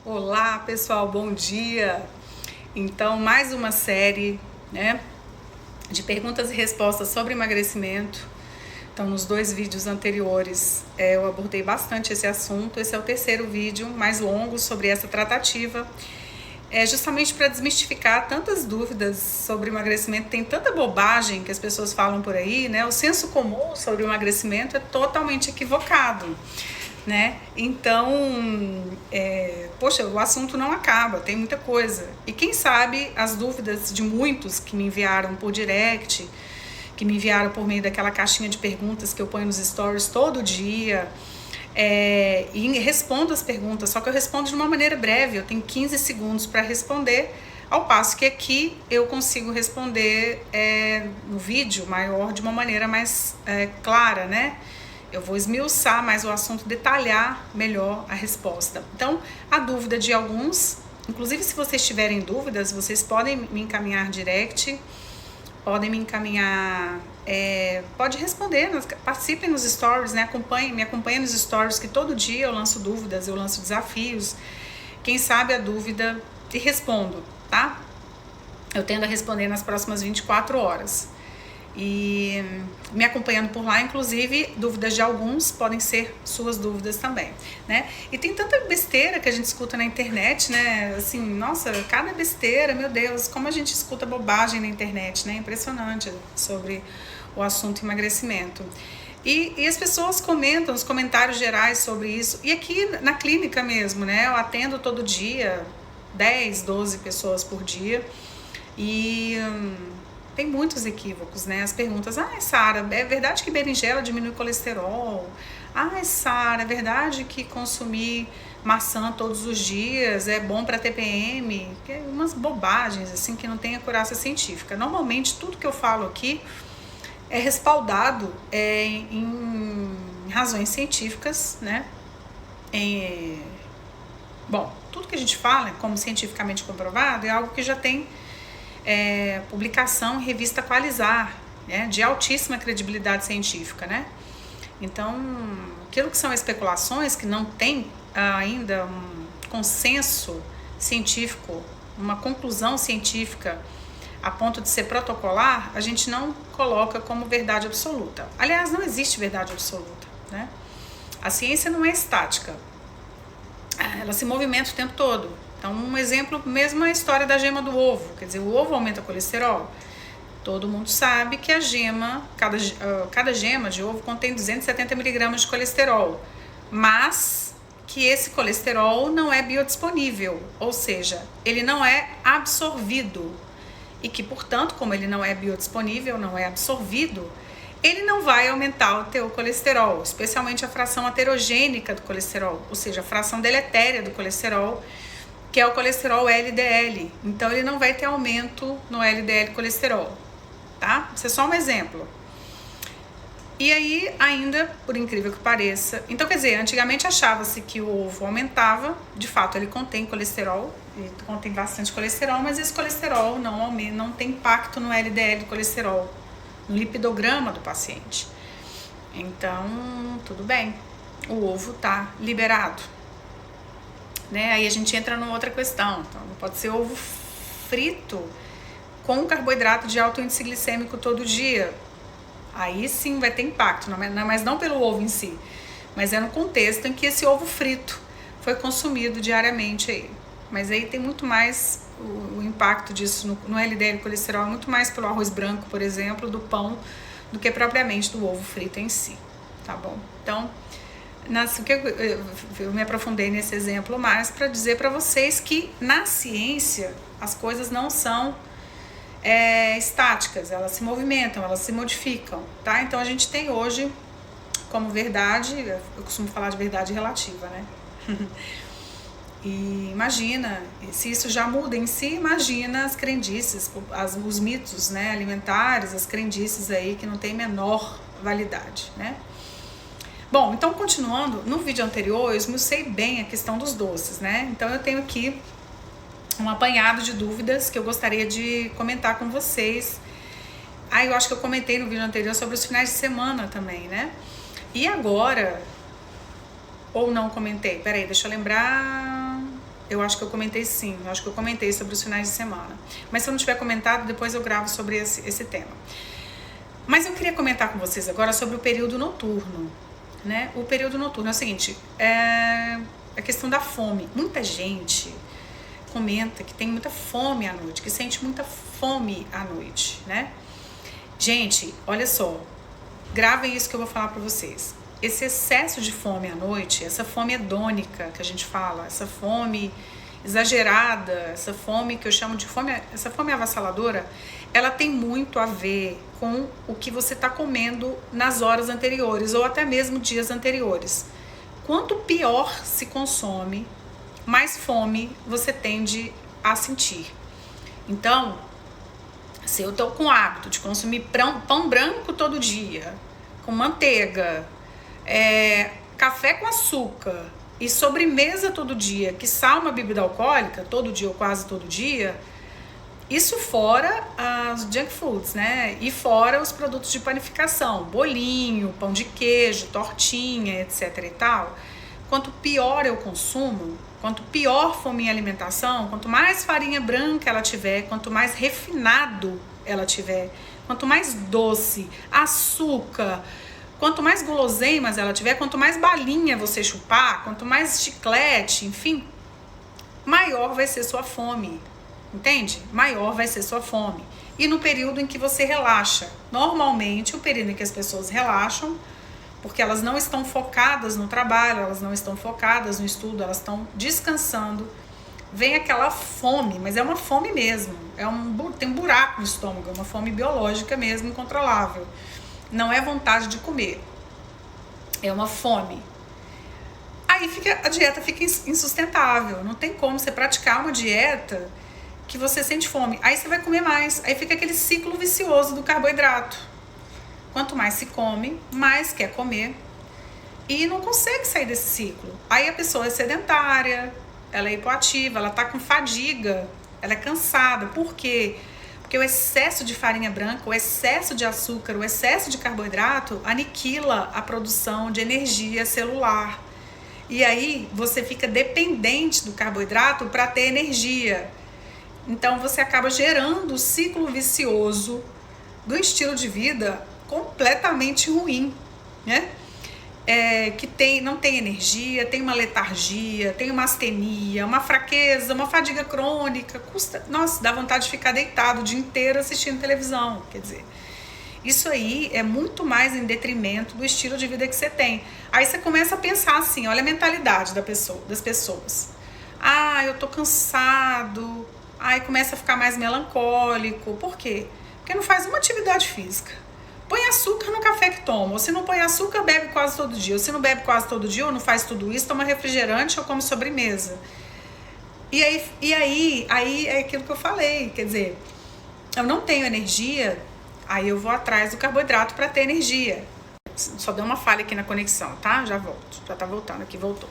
Olá pessoal, bom dia! Então, mais uma série, de perguntas e respostas sobre emagrecimento. Então, nos 2 vídeos anteriores eu abordei bastante esse assunto. Esse é o terceiro vídeo mais longo sobre essa tratativa. É justamente para desmistificar tantas dúvidas sobre emagrecimento. Tem tanta bobagem que as pessoas falam por aí, né? O senso comum sobre o emagrecimento é totalmente equivocado, né? Então, poxa, o assunto não acaba, tem muita coisa. E quem sabe as dúvidas de muitos que me enviaram por direct, que me enviaram por meio daquela caixinha de perguntas que eu ponho nos stories todo dia, e respondo as perguntas, só que eu respondo de uma maneira breve, eu tenho 15 segundos para responder, ao passo que aqui eu consigo responder no vídeo maior de uma maneira mais clara, né? Eu vou esmiuçar mais o assunto, detalhar melhor a resposta. Então, a dúvida de alguns, inclusive se vocês tiverem dúvidas, vocês podem me encaminhar direct, podem me encaminhar, pode responder, participem nos stories, né? Me acompanhem nos stories, que todo dia eu lanço dúvidas, eu lanço desafios. Quem sabe a dúvida e respondo, tá? Eu tendo a responder nas próximas 24 horas. E me acompanhando por lá, inclusive, dúvidas de alguns podem ser suas dúvidas também, né? E tem tanta besteira que a gente escuta na internet, né? Assim, nossa, cada besteira, meu Deus, como a gente escuta bobagem na internet, né? Impressionante sobre o assunto emagrecimento. E as pessoas comentam os comentários gerais sobre isso. E aqui na clínica mesmo, né? Eu atendo todo dia 10, 12 pessoas por dia. E tem muitos equívocos, né? As perguntas, Sara, é verdade que berinjela diminui o colesterol? Sara, é verdade que consumir maçã todos os dias é bom para TPM? Umas bobagens, assim, que não tem acurácia científica. Normalmente, tudo que eu falo aqui é respaldado em razões científicas, né? Bom, tudo que a gente fala, como cientificamente comprovado, é algo que já tem publicação em revista Qualizar, né, de altíssima credibilidade científica, né? Então, aquilo que são especulações, que não tem ainda um consenso científico, uma conclusão científica a ponto de ser protocolar, a gente não coloca como verdade absoluta. Aliás, não existe verdade absoluta, né? A ciência não é estática, ela se movimenta o tempo todo. Então, um exemplo, mesmo a história da gema do ovo. Quer dizer, o ovo aumenta o colesterol. Todo mundo sabe que a gema, cada gema de ovo contém 270 miligramas de colesterol. Mas que esse colesterol não é biodisponível, ou seja, ele não é absorvido. E que, portanto, como ele não é biodisponível, não é absorvido, ele não vai aumentar o teu colesterol, especialmente a fração aterogênica do colesterol, ou seja, a fração deletéria do colesterol, que é o colesterol LDL. Então, ele não vai ter aumento no LDL colesterol, tá? Isso é só um exemplo. E aí, ainda, por incrível que pareça... Então, quer dizer, antigamente achava-se que o ovo aumentava. De fato, ele contém colesterol, ele contém bastante colesterol, mas esse colesterol não tem impacto no LDL colesterol, no lipidograma do paciente. Então, tudo bem. O ovo tá liberado. Né? Aí a gente entra numa outra questão. Então, não pode ser ovo frito com carboidrato de alto índice glicêmico todo dia. Aí sim vai ter impacto, mas não pelo ovo em si, mas é no contexto em que esse ovo frito foi consumido diariamente aí. Mas aí tem muito mais o impacto disso no LDL colesterol, muito mais pelo arroz branco, por exemplo, do pão, do que propriamente do ovo frito em si, tá bom? Então, eu me aprofundei nesse exemplo mais para dizer para vocês que na ciência as coisas não são estáticas, elas se movimentam, elas se modificam, tá? Então a gente tem hoje como verdade, eu costumo falar de verdade relativa, né? E imagina, se isso já muda em si, imagina as crendices, os mitos, né, alimentares, as crendices aí que não tem menor validade, né? Bom, então continuando, no vídeo anterior eu esmiucei bem a questão dos doces, né? Então eu tenho aqui um apanhado de dúvidas que eu gostaria de comentar com vocês. Eu acho que eu comentei no vídeo anterior sobre os finais de semana também, né? E agora, ou não comentei, peraí, deixa eu lembrar. Eu acho que eu comentei sim, eu acho que eu comentei sobre os finais de semana. Mas se eu não tiver comentado, depois eu gravo sobre esse tema. Mas eu queria comentar com vocês agora sobre o período noturno, né? O período noturno é o seguinte, é a questão da fome. Muita gente comenta que tem muita fome à noite, que sente muita fome à noite, né? Gente, olha só, gravem isso que eu vou falar para vocês. Esse excesso de fome à noite, essa fome hedônica que a gente fala, essa fome exagerada, essa fome que eu chamo de fome, essa fome avassaladora, ela tem muito a ver com o que você está comendo nas horas anteriores ou até mesmo dias anteriores. Quanto pior se consome, mais fome você tende a sentir. Então, se eu tô com o hábito de consumir pão branco todo dia, com manteiga, café com açúcar e sobremesa todo dia, quiçá uma bebida alcoólica, todo dia ou quase todo dia, isso fora as junk foods, né? E fora os produtos de panificação, bolinho, pão de queijo, tortinha, etc e tal. Quanto pior eu consumo, quanto pior for minha alimentação, quanto mais farinha branca ela tiver, quanto mais refinado ela tiver, quanto mais doce, açúcar, quanto mais guloseimas ela tiver, quanto mais balinha você chupar, quanto mais chiclete, enfim, maior vai ser sua fome, entende? Maior vai ser sua fome. E no período em que você relaxa, normalmente o período em que as pessoas relaxam, porque elas não estão focadas no trabalho, elas não estão focadas no estudo, elas estão descansando, vem aquela fome, mas é uma fome mesmo, tem um buraco no estômago, é uma fome biológica mesmo, incontrolável. Não é vontade de comer, é uma fome. Aí a dieta fica insustentável, não tem como você praticar uma dieta que você sente fome. Aí você vai comer mais, aí fica aquele ciclo vicioso do carboidrato. Quanto mais se come, mais quer comer e não consegue sair desse ciclo. Aí a pessoa é sedentária, ela é hipoativa, ela tá com fadiga, ela é cansada. Por quê? Porque o excesso de farinha branca, o excesso de açúcar, o excesso de carboidrato aniquila a produção de energia celular. E aí você fica dependente do carboidrato para ter energia. Então você acaba gerando o ciclo vicioso do estilo de vida completamente ruim, né? Não tem energia, tem uma letargia, tem uma astenia, uma fraqueza, uma fadiga crônica, nossa, dá vontade de ficar deitado o dia inteiro assistindo televisão, quer dizer, isso aí é muito mais em detrimento do estilo de vida que você tem. Aí você começa a pensar assim, olha a mentalidade das pessoas. Eu tô cansado, aí começa a ficar mais melancólico, por quê? Porque não faz uma atividade física. Põe açúcar no café que toma, ou se não põe açúcar, bebe quase todo dia, ou se não bebe quase todo dia, ou não faz tudo isso, toma refrigerante ou come sobremesa. E aí é aquilo que eu falei, quer dizer, eu não tenho energia, aí eu vou atrás do carboidrato para ter energia. Só deu uma falha aqui na conexão, tá? Já volto, já tá voltando aqui, voltou.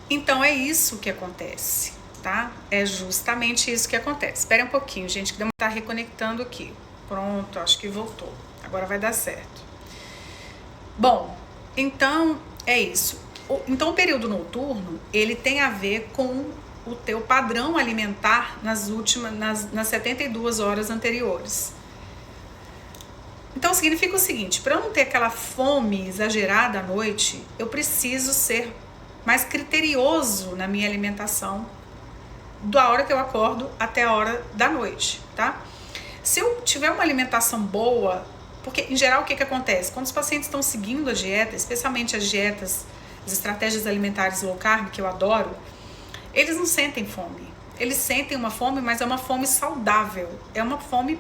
Então é isso que acontece, tá? É justamente isso que acontece. Espera um pouquinho, gente, que tá reconectando aqui. Pronto, acho que voltou. Agora vai dar certo. Bom, então é isso. Então o período noturno, ele tem a ver com o teu padrão alimentar nas 72 horas anteriores. Então significa o seguinte, para eu não ter aquela fome exagerada à noite, eu preciso ser mais criterioso na minha alimentação da hora que eu acordo até a hora da noite, tá? Se eu tiver uma alimentação boa, porque em geral o que acontece? Quando os pacientes estão seguindo a dieta, especialmente as dietas, as estratégias alimentares low carb, que eu adoro, eles não sentem fome. Eles sentem uma fome, mas é uma fome saudável, é uma fome,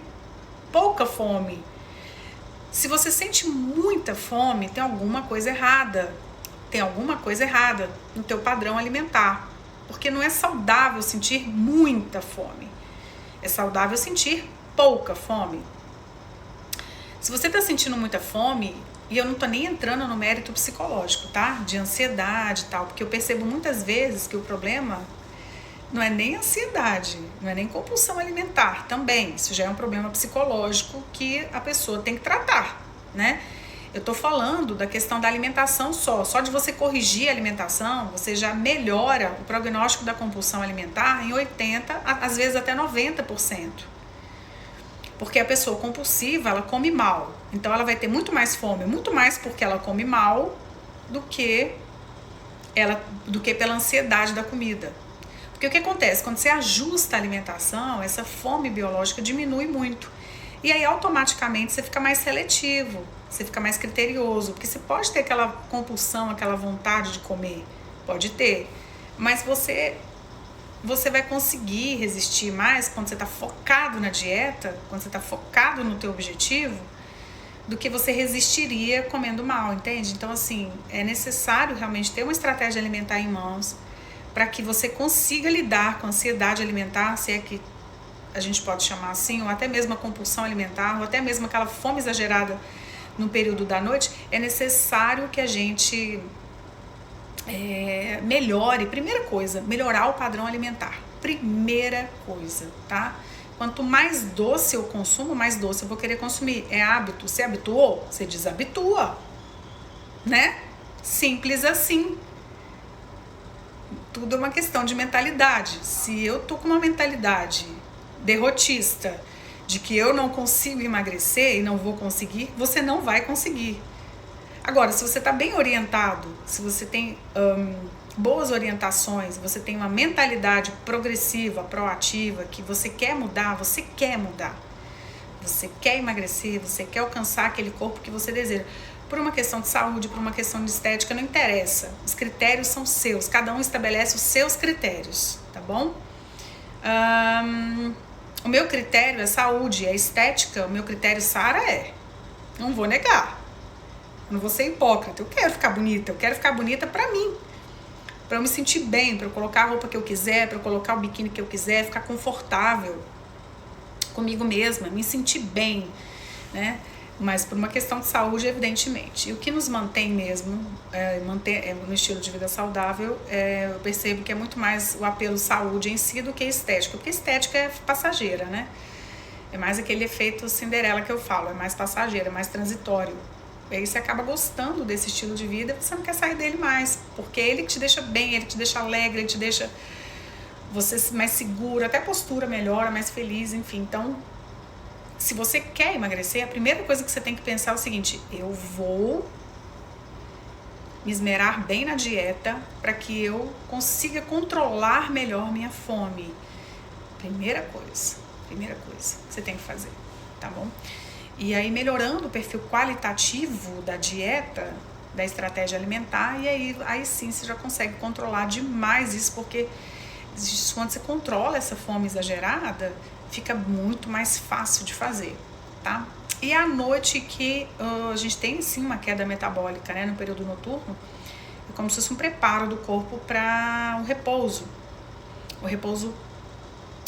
pouca fome. Se você sente muita fome, tem alguma coisa errada. Tem alguma coisa errada no teu padrão alimentar. Porque não é saudável sentir muita fome. É saudável sentir pouca fome. Se você tá sentindo muita fome, e eu não tô nem entrando no mérito psicológico, tá? De ansiedade e tal, porque eu percebo muitas vezes que o problema não é nem ansiedade, não é nem compulsão alimentar também. Isso já é um problema psicológico que a pessoa tem que tratar, né? Eu tô falando da questão da alimentação só de você corrigir a alimentação, você já melhora o prognóstico da compulsão alimentar em 80%, às vezes até 90%. Porque a pessoa compulsiva, ela come mal. Então ela vai ter muito mais fome, muito mais porque ela come mal do que pela ansiedade da comida. Porque o que acontece? Quando você ajusta a alimentação, essa fome biológica diminui muito. E aí automaticamente você fica mais seletivo, você fica mais criterioso. Porque você pode ter aquela compulsão, aquela vontade de comer, pode ter. Mas você vai conseguir resistir mais quando você está focado na dieta, quando você está focado no teu objetivo, do que você resistiria comendo mal, entende? Então, assim, é necessário realmente ter uma estratégia alimentar em mãos para que você consiga lidar com a ansiedade alimentar, se é que a gente pode chamar assim, ou até mesmo a compulsão alimentar, ou até mesmo aquela fome exagerada no período da noite. É necessário que a gente melhore, primeira coisa, melhorar o padrão alimentar. Primeira coisa, tá? Quanto mais doce eu consumo, mais doce eu vou querer consumir. É hábito. Você habituou? Você desabitua, né? Simples assim. Tudo é uma questão de mentalidade. Se eu tô com uma mentalidade derrotista, de que eu não consigo emagrecer e não vou conseguir, você não vai conseguir. Agora, se você está bem orientado, se você tem boas orientações, você tem uma mentalidade progressiva, proativa, que você quer mudar, você quer emagrecer, você quer alcançar aquele corpo que você deseja. Por uma questão de saúde, por uma questão de estética, não interessa. Os critérios são seus, cada um estabelece os seus critérios, tá bom? O meu critério é saúde, é estética, o meu critério Sara não vou negar. Não vou ser hipócrita, eu quero ficar bonita pra mim, pra eu me sentir bem, pra eu colocar a roupa que eu quiser, pra eu colocar o biquíni que eu quiser, ficar confortável comigo mesma, me sentir bem, né? Mas por uma questão de saúde, evidentemente. E o que nos mantém mesmo, no estilo de vida saudável, eu percebo que é muito mais o apelo saúde em si do que estética, porque estética é passageira, né? É mais aquele efeito Cinderela que eu falo, é mais passageiro, é mais transitório. E aí você acaba gostando desse estilo de vida, você não quer sair dele mais, porque ele te deixa bem, ele te deixa alegre, ele te deixa você mais seguro, até a postura melhora, mais feliz, enfim. Então, se você quer emagrecer, a primeira coisa que você tem que pensar é o seguinte: eu vou me esmerar bem na dieta para que eu consiga controlar melhor minha fome. Primeira coisa que você tem que fazer, tá bom? E aí melhorando o perfil qualitativo da dieta, da estratégia alimentar, e aí sim você já consegue controlar demais isso, porque quando você controla essa fome exagerada, fica muito mais fácil de fazer, tá? E à noite que a gente tem sim uma queda metabólica, né, no período noturno, é como se fosse um preparo do corpo para o repouso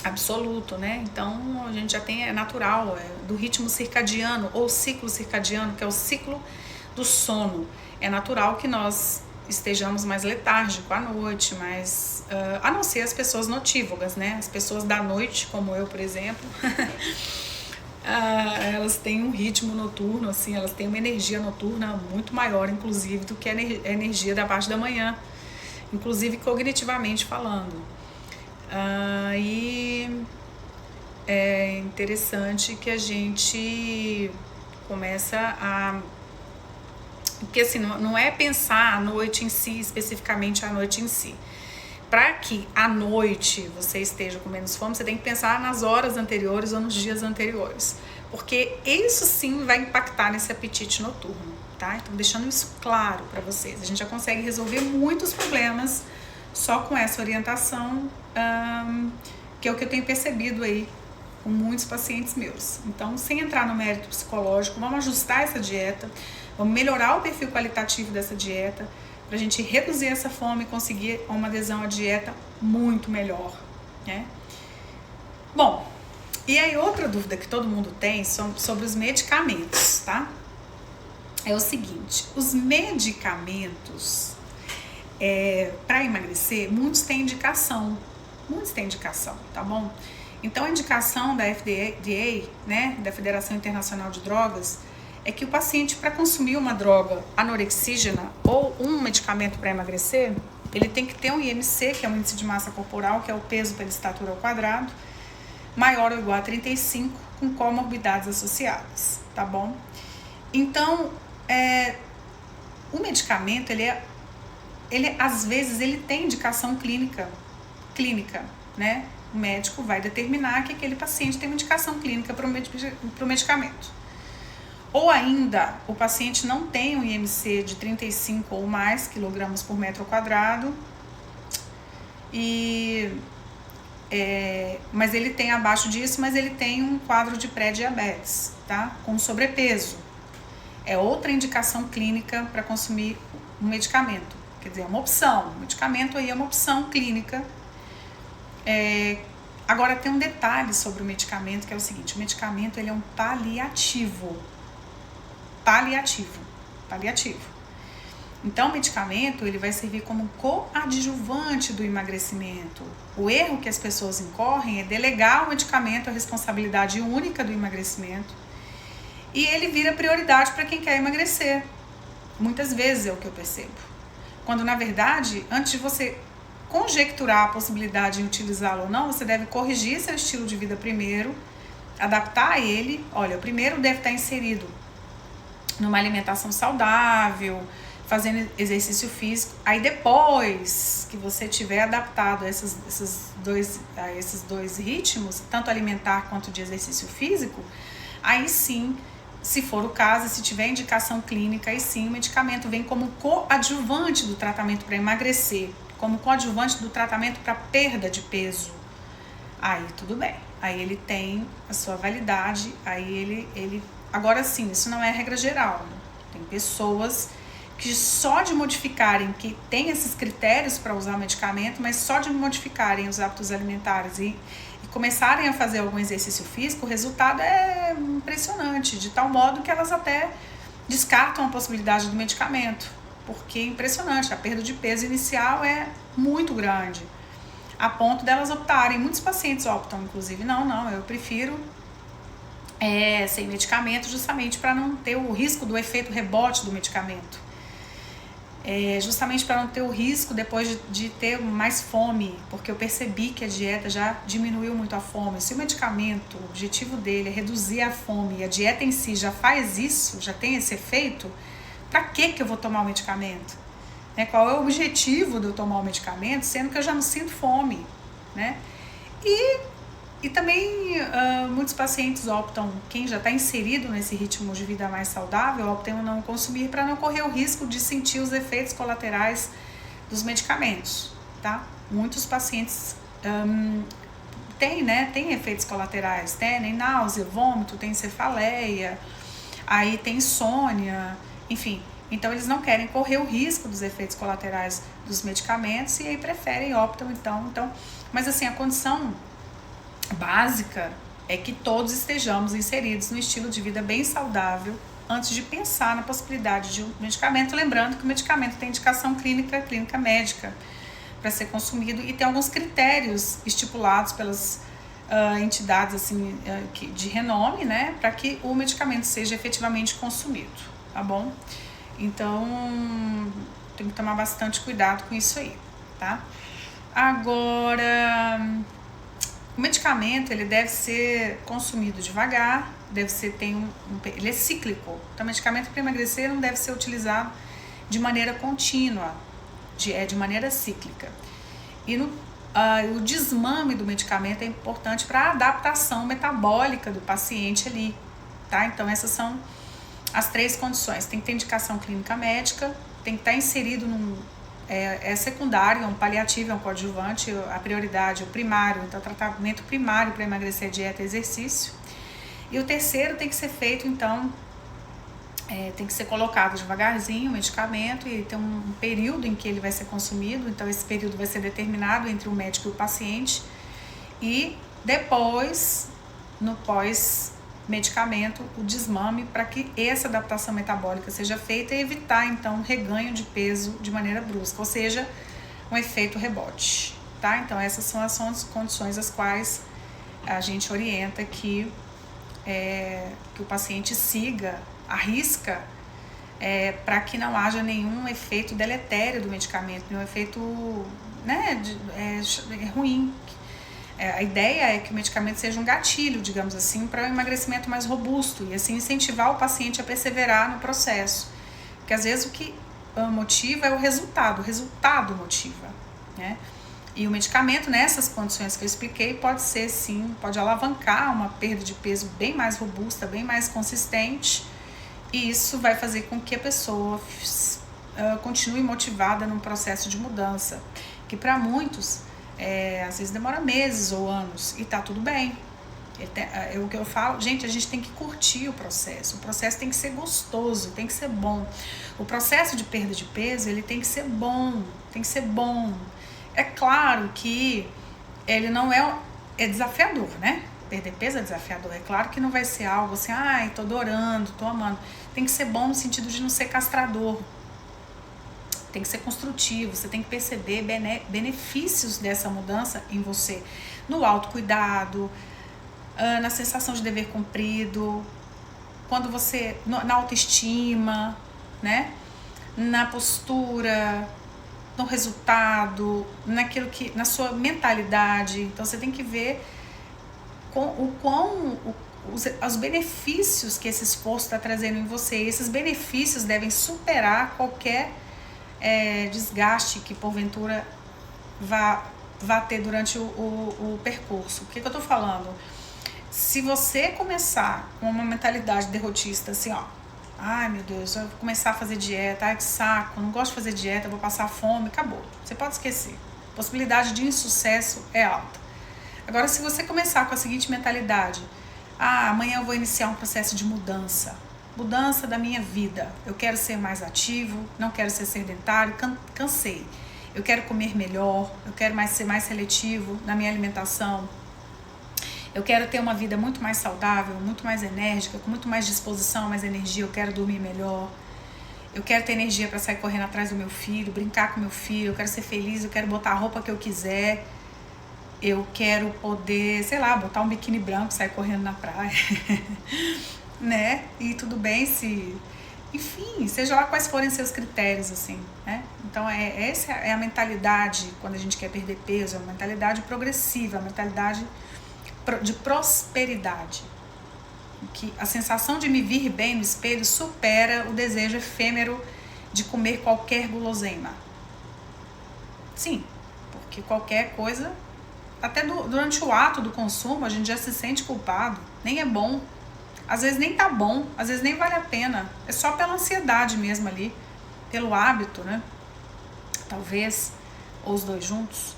absoluto, né? Então a gente já tem, é natural, do ritmo circadiano ou ciclo circadiano, que é o ciclo do sono. É natural que nós estejamos mais letárgicos à noite, mas a não ser as pessoas notívagas, né? As pessoas da noite, como eu, por exemplo, elas têm um ritmo noturno, assim, elas têm uma energia noturna muito maior, inclusive, do que a energia da parte da manhã, inclusive cognitivamente falando. E é interessante que a gente começa a... Porque assim, não é pensar a noite em si, especificamente a noite em si. Para que à noite você esteja com menos fome, você tem que pensar nas horas anteriores ou nos dias anteriores. Porque isso sim vai impactar nesse apetite noturno, tá? Então, deixando isso claro para vocês. A gente já consegue resolver muitos problemas só com essa orientação, que é o que eu tenho percebido aí com muitos pacientes meus. Então, sem entrar no mérito psicológico, vamos ajustar essa dieta, vamos melhorar o perfil qualitativo dessa dieta, para a gente reduzir essa fome e conseguir uma adesão à dieta muito melhor, né? Bom, e aí outra dúvida que todo mundo tem são sobre os medicamentos, tá? É o seguinte, os medicamentos para emagrecer, muitos têm indicação, tá bom? Então a indicação da FDA, né, da Federação Internacional de Drogas, é que o paciente, para consumir uma droga anorexígena ou um medicamento para emagrecer, ele tem que ter um IMC, que é o índice de massa corporal, que é o peso pela estatura ao quadrado, maior ou igual a 35, com comorbidades associadas, tá bom? Então, o medicamento, ele às vezes, ele tem indicação clínica, né? O médico vai determinar que aquele paciente tem uma indicação clínica para o medicamento. Ou ainda, o paciente não tem um IMC de 35 ou mais quilogramas por metro quadrado, mas ele tem abaixo disso, mas ele tem um quadro de pré-diabetes, tá? Com sobrepeso. É outra indicação clínica para consumir um medicamento. Quer dizer, é uma opção. O medicamento aí é uma opção clínica. Agora, tem um detalhe sobre o medicamento, que é o seguinte: o medicamento, ele é um paliativo. Então, o medicamento, ele vai servir como coadjuvante do emagrecimento. O erro que as pessoas incorrem é delegar o medicamento a responsabilidade única do emagrecimento, e ele vira prioridade para quem quer emagrecer. Muitas vezes é o que eu percebo. Quando, na verdade, antes de você conjecturar a possibilidade de utilizá-lo ou não, você deve corrigir seu estilo de vida primeiro, adaptar ele. Olha, o primeiro deve estar inserido numa alimentação saudável, fazendo exercício físico. Aí depois que você tiver adaptado a esses dois ritmos, tanto alimentar quanto de exercício físico, aí sim, se for o caso, se tiver indicação clínica, aí sim o medicamento vem como coadjuvante do tratamento para emagrecer, como coadjuvante do tratamento para perda de peso. Aí tudo bem, aí ele tem a sua validade, aí ele... Agora sim, isso não é regra geral, né? Tem pessoas que só de modificarem, que tem esses critérios para usar o medicamento, mas só de modificarem os hábitos alimentares e começarem a fazer algum exercício físico, o resultado é impressionante, de tal modo que elas até descartam a possibilidade do medicamento, porque é impressionante, a perda de peso inicial é muito grande, a ponto delas optarem. Muitos pacientes optam, inclusive, não, eu prefiro sem medicamento, justamente para não ter o risco do efeito rebote do medicamento. Justamente para não ter o risco depois de ter mais fome, porque eu percebi que a dieta já diminuiu muito a fome. Se o medicamento, o objetivo dele é reduzir a fome, e a dieta em si já faz isso, já tem esse efeito, para que eu vou tomar o medicamento? Qual é o objetivo de eu tomar o medicamento, sendo que eu já não sinto fome, né? E também muitos pacientes optam, quem já está inserido nesse ritmo de vida mais saudável, optam não consumir para não correr o risco de sentir os efeitos colaterais dos medicamentos, tá? Muitos pacientes têm efeitos colaterais, tem náusea, vômito, tem cefaleia, aí tem insônia, enfim. Então eles não querem correr o risco dos efeitos colaterais dos medicamentos e aí optam então. Mas assim, a condição básica é que todos estejamos inseridos no estilo de vida bem saudável antes de pensar na possibilidade de um medicamento, lembrando que o medicamento tem indicação clínica médica para ser consumido e tem alguns critérios estipulados pelas entidades assim, de renome, né, para que o medicamento seja efetivamente consumido, tá bom? Então tem que tomar bastante cuidado com isso aí, tá? Agora, o medicamento, ele deve ser consumido devagar, ele é cíclico. Então, o medicamento para emagrecer não deve ser utilizado de maneira contínua, de maneira cíclica. E o desmame do medicamento é importante para a adaptação metabólica do paciente ali, tá? Então, essas são as 3 condições. Tem que ter indicação clínica médica, tem que estar inserido secundário, é um paliativo, é um coadjuvante, a prioridade, o primário, então o tratamento primário para emagrecer é dieta e exercício. E o terceiro tem que ser feito, então, tem que ser colocado devagarzinho o medicamento e tem um período em que ele vai ser consumido, então esse período vai ser determinado entre o médico e o paciente e depois, no pós-medicamento, o desmame para que essa adaptação metabólica seja feita e evitar, então, um reganho de peso de maneira brusca, ou seja, um efeito rebote, tá? Então, essas são as condições às quais a gente orienta que o paciente siga arrisca para que não haja nenhum efeito deletério do medicamento, nenhum efeito, né, ruim. A ideia é que o medicamento seja um gatilho, digamos assim, para um emagrecimento mais robusto e assim incentivar o paciente a perseverar no processo. Porque às vezes o que motiva é o resultado motiva, né? E o medicamento, nessas condições que eu expliquei, pode ser sim, pode alavancar uma perda de peso bem mais robusta, bem mais consistente, e isso vai fazer com que a pessoa continue motivada num processo de mudança, que para muitos às vezes demora meses ou anos, e tá tudo bem. O que eu falo, gente, a gente tem que curtir o processo tem que ser gostoso, tem que ser bom. O processo de perda de peso, ele tem que ser bom, É claro que ele não é desafiador, né? Perder peso é desafiador, é claro que não vai ser algo assim, ai, tô adorando, tô amando. Tem que ser bom no sentido de não ser castrador, tem que ser construtivo, você tem que perceber benefícios dessa mudança em você, no autocuidado, na sensação de dever cumprido, quando você, na autoestima, né? Na postura, no resultado, na sua mentalidade. Então você tem que ver os benefícios que esse esforço está trazendo em você. E esses benefícios devem superar qualquer desgaste que porventura vá ter durante o percurso. O que eu estou falando? Se você começar com uma mentalidade derrotista, assim, ó, ai meu Deus, eu vou começar a fazer dieta, ai que saco, não gosto de fazer dieta, vou passar fome, acabou. Você pode esquecer. A possibilidade de insucesso é alta. Agora, se você começar com a seguinte mentalidade, amanhã eu vou iniciar um processo de mudança da minha vida. Eu quero ser mais ativo, não quero ser sedentário, cansei. Eu quero comer melhor, eu quero ser mais seletivo na minha alimentação. Eu quero ter uma vida muito mais saudável, muito mais enérgica, com muito mais disposição, mais energia. Eu quero dormir melhor. Eu quero ter energia para sair correndo atrás do meu filho, brincar com meu filho. Eu quero ser feliz, eu quero botar a roupa que eu quiser. Eu quero poder, sei lá, botar um biquíni branco, sair correndo na praia. Né? E tudo bem se... Enfim, seja lá quais forem seus critérios, assim, né? Então, essa é a mentalidade, quando a gente quer perder peso, é uma mentalidade progressiva, a mentalidade de prosperidade. Que a sensação de me vir bem no espelho supera o desejo efêmero de comer qualquer guloseima. Sim, porque qualquer coisa, até durante o ato do consumo, a gente já se sente culpado, nem é bom. Às vezes nem tá bom, às vezes nem vale a pena. É só pela ansiedade mesmo ali, pelo hábito, né? Talvez, ou os dois juntos.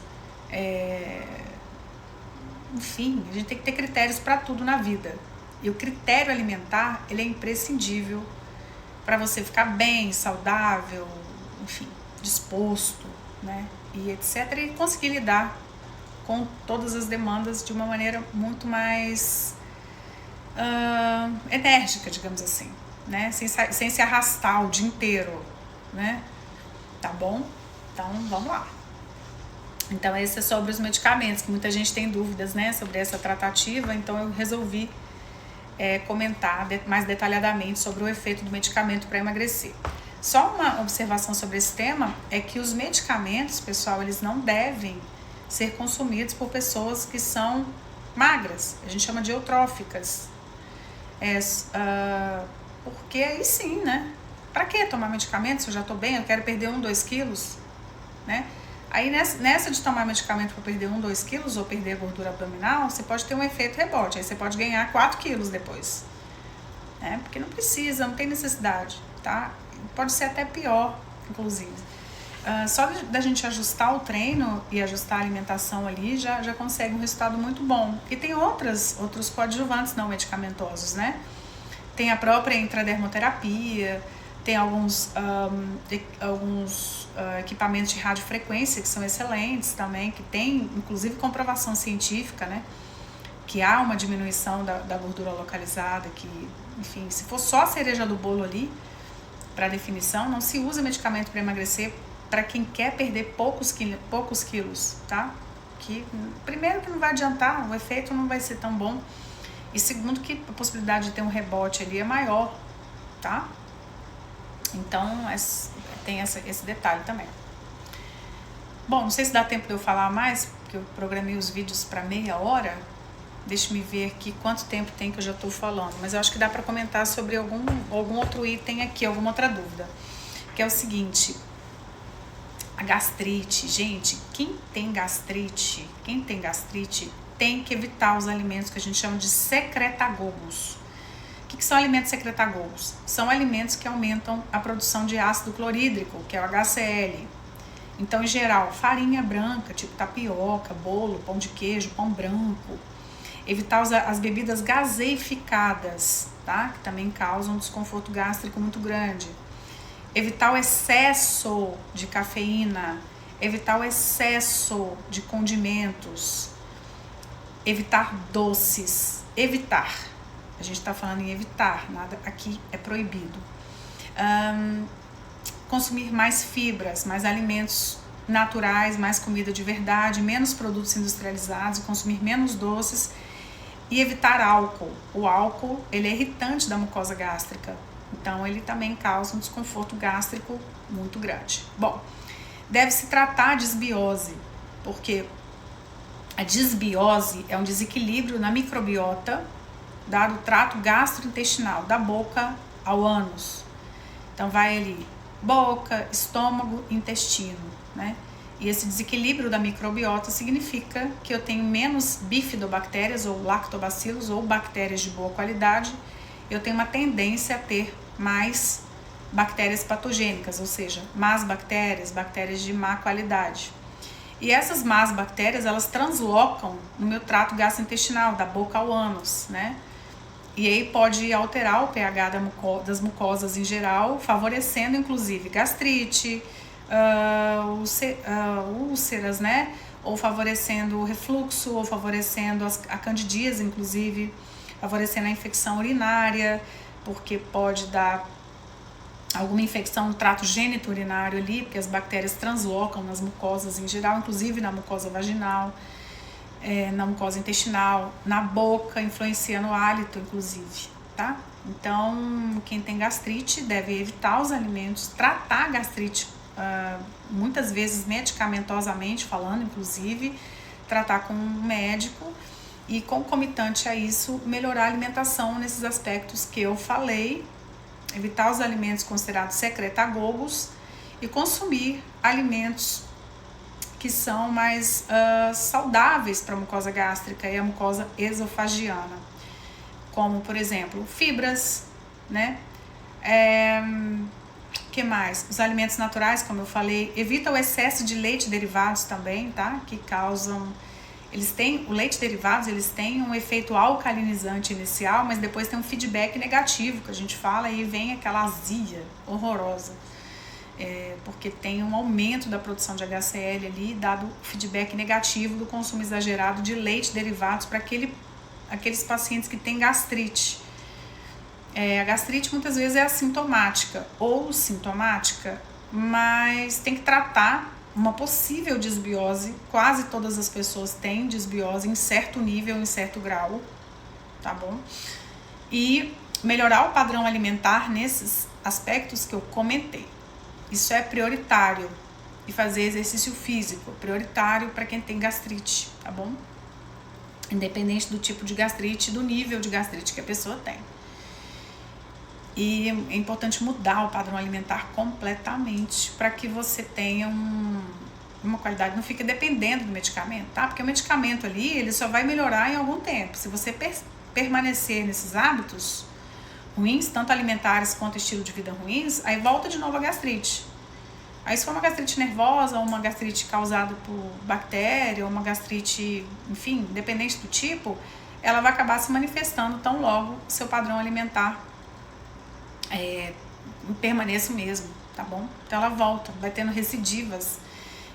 Enfim, a gente tem que ter critérios para tudo na vida. E o critério alimentar, ele é imprescindível para você ficar bem, saudável, enfim, disposto, né? E etc. E conseguir lidar com todas as demandas de uma maneira muito mais enérgica, digamos assim, né? Sem se arrastar o dia inteiro, né? Tá bom? Então, vamos lá. Então, esse é sobre os medicamentos, que muita gente tem dúvidas, né, sobre essa tratativa, então eu resolvi comentar mais detalhadamente sobre o efeito do medicamento para emagrecer. Só uma observação sobre esse tema é que os medicamentos, pessoal, eles não devem ser consumidos por pessoas que são magras, a gente chama de eutróficas, porque aí sim, né, para que tomar medicamento se eu já tô bem, eu quero perder 1-2 quilos, né? Aí nessa de tomar medicamento para perder 1-2 quilos ou perder a gordura abdominal, você pode ter um efeito rebote, aí você pode ganhar 4 quilos depois, né? Porque não precisa, não tem necessidade, tá? Pode ser até pior, inclusive. Só da gente ajustar o treino e ajustar a alimentação ali, já consegue um resultado muito bom. E tem outros coadjuvantes não medicamentosos, né? Tem a própria intradermoterapia, tem alguns equipamentos de radiofrequência que são excelentes também, que tem inclusive comprovação científica, né? Que há uma diminuição da gordura localizada, que, enfim, se for só a cereja do bolo ali, para definição, não se usa medicamento para emagrecer para quem quer perder poucos quilos, tá? Que, primeiro, que não vai adiantar, o efeito não vai ser tão bom, e segundo, que a possibilidade de ter um rebote ali é maior, tá? Então, tem esse detalhe também. Bom, não sei se dá tempo de eu falar mais, porque eu programei os vídeos para meia hora. Deixa-me ver aqui quanto tempo tem que eu já estou falando. Mas eu acho que dá para comentar sobre algum outro item aqui, alguma outra dúvida. Que é o seguinte, a gastrite. Gente, quem tem gastrite tem que evitar os alimentos que a gente chama de secretagogos. O que são alimentos secretagogos? São alimentos que aumentam a produção de ácido clorídrico, que é o HCl. Então, em geral, farinha branca, tipo tapioca, bolo, pão de queijo, pão branco. Evitar as bebidas gaseificadas, tá? Que também causam um desconforto gástrico muito grande. Evitar o excesso de cafeína. Evitar o excesso de condimentos. Evitar doces. Evitar. A gente está falando em evitar, nada aqui é proibido. Consumir mais fibras, mais alimentos naturais, mais comida de verdade, menos produtos industrializados, consumir menos doces e evitar álcool. O álcool, ele é irritante da mucosa gástrica, então ele também causa um desconforto gástrico muito grande. Bom, deve-se tratar a disbiose, porque a disbiose é um desequilíbrio na microbiota do trato gastrointestinal, da boca ao ânus. Então vai ali boca, estômago, intestino, né? E esse desequilíbrio da microbiota significa que eu tenho menos bifidobactérias ou lactobacilos ou bactérias de boa qualidade. Eu tenho uma tendência a ter mais bactérias patogênicas, ou seja, más bactérias, bactérias de má qualidade. E essas más bactérias, elas translocam no meu trato gastrointestinal, da boca ao ânus, né? E aí pode alterar o pH das mucosas em geral, favorecendo inclusive gastrite, úlceras, né? Ou favorecendo o refluxo, ou favorecendo a candidíase, inclusive, favorecendo a infecção urinária, porque pode dar alguma infecção no trato gênito-urinário ali, porque as bactérias translocam nas mucosas em geral, inclusive na mucosa vaginal. Na mucosa intestinal, na boca, influencia no hálito, inclusive, tá? Então, quem tem gastrite deve evitar os alimentos, tratar a gastrite, muitas vezes medicamentosamente falando, inclusive, tratar com um médico e, concomitante a isso, melhorar a alimentação nesses aspectos que eu falei, evitar os alimentos considerados secretagogos e consumir alimentos que são mais saudáveis para a mucosa gástrica e a mucosa esofagiana, como, por exemplo, fibras, né? Que mais? Os alimentos naturais, como eu falei, evita o excesso de leite derivados também, tá? Que causam... o leite derivados, eles têm um efeito alcalinizante inicial, mas depois tem um feedback negativo, que a gente fala, e vem aquela azia horrorosa. Porque tem um aumento da produção de HCl ali, dado o feedback negativo do consumo exagerado de leite derivados para aqueles pacientes que têm gastrite. A gastrite muitas vezes é assintomática ou sintomática, mas tem que tratar uma possível disbiose. Quase todas as pessoas têm disbiose em certo nível, em certo grau, tá bom? E melhorar o padrão alimentar nesses aspectos que eu comentei. Isso é prioritário. E fazer exercício físico, prioritário para quem tem gastrite, tá bom? Independente do tipo de gastrite, do nível de gastrite que a pessoa tem. E é importante mudar o padrão alimentar completamente para que você tenha uma qualidade, não fique dependendo do medicamento, tá? Porque o medicamento ali, ele só vai melhorar em algum tempo. Se você permanecer nesses hábitos ruins, tanto alimentares quanto estilo de vida ruins, aí volta de novo a gastrite. Aí se for uma gastrite nervosa, ou uma gastrite causada por bactéria, ou uma gastrite, enfim, independente do tipo, ela vai acabar se manifestando tão logo seu padrão alimentar permaneça o mesmo, tá bom? Então ela volta, vai tendo recidivas.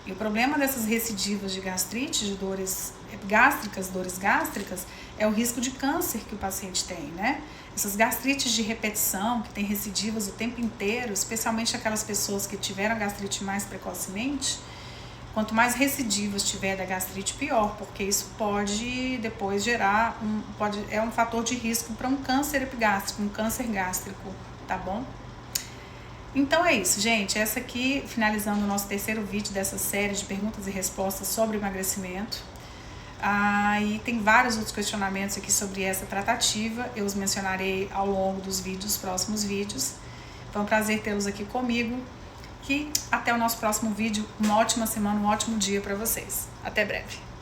E o problema dessas recidivas de gastrite, de dores gástricas, é o risco de câncer que o paciente tem, né? Essas gastrites de repetição, que tem recidivas o tempo inteiro, especialmente aquelas pessoas que tiveram gastrite mais precocemente, quanto mais recidivas tiver da gastrite, pior, porque isso pode depois gerar é um fator de risco para um câncer epigástrico, um câncer gástrico, tá bom? Então é isso, gente. Essa aqui, finalizando o nosso terceiro vídeo dessa série de perguntas e respostas sobre emagrecimento. E tem vários outros questionamentos aqui sobre essa tratativa. Eu os mencionarei ao longo dos próximos vídeos. Foi um prazer tê-los aqui comigo. E até o nosso próximo vídeo. Uma ótima semana, um ótimo dia para vocês. Até breve.